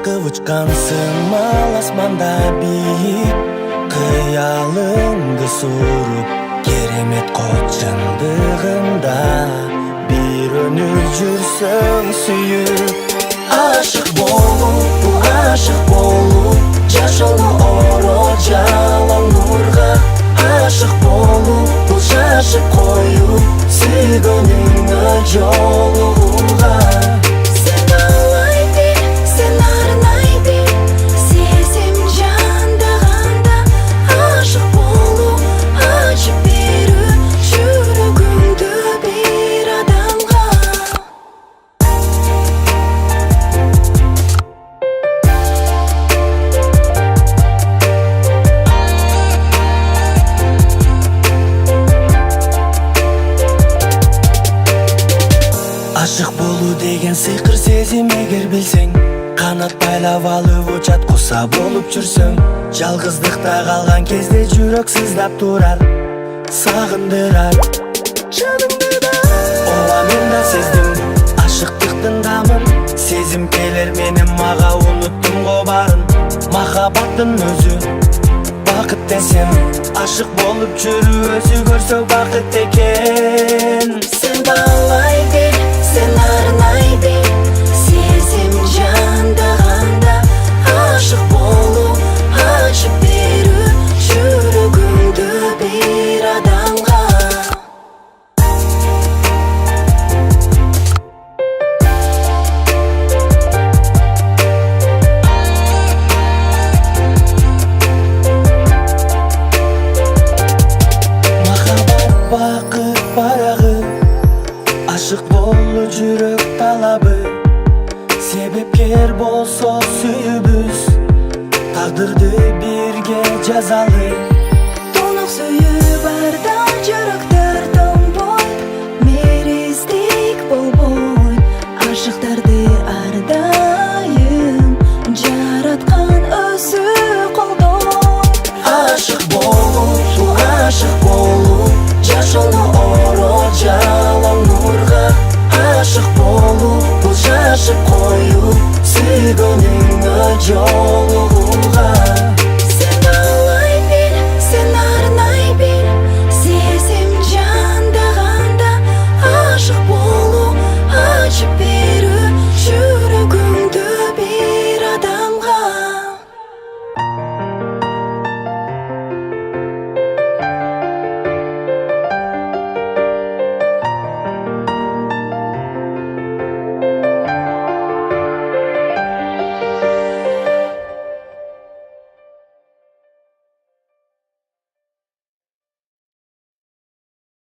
Kalkıp uçkansın mal asmanda biik, kıyalыңды суруп керемет кот чындыгында бир өнүр жүрсөң сүйүп. Aşık болуп, bu aşık болуп, жашоonu оро жалаң нурга. Aşık болуп, бул шашып коюп, сүйгөнүңө жолугууга. Sen ağlay bir, sen arnay bir, sezim жандаганда. Aşık болуп, ачып берип, жүрөгүңдү бир адамга. Aşık болуу деген сыйкыр сезим эгер билсең, канат байлап алып учат куса болуп жүрсөң. Жалгыздыкта калган кезде жүрөк сыздап турар, сагындырар жаныңды да. Ооба мен да сездим ашыктыктын дамын, сезим келер менин мага, унуттум го баарын. Махабаттын өзү бакыт десем, ашык болуп жүрүү өзү көрсө бакыт экен. Sen bağlay bir, sen arnay bir, sezim жандаганда. Aşık болуп, ачып берип, жүрөгүңдү бир адамга. Махаббат бакыт барагы, ашык болуу жүрөк талабы. Себепкер болсо сүйүүбүз, тагдырды бирге жазалы. Тоңук сүйүү барда жүрөктөр томбойт, мериздик болбойт. Ашыктарды ардайым жараткан өзү колдойт. Aşık болуп, bu aşık болуп, жашоону оро жалаң нурга. Aşık болуп, бул шашып коюп, сүйгөнүңө жолугуу.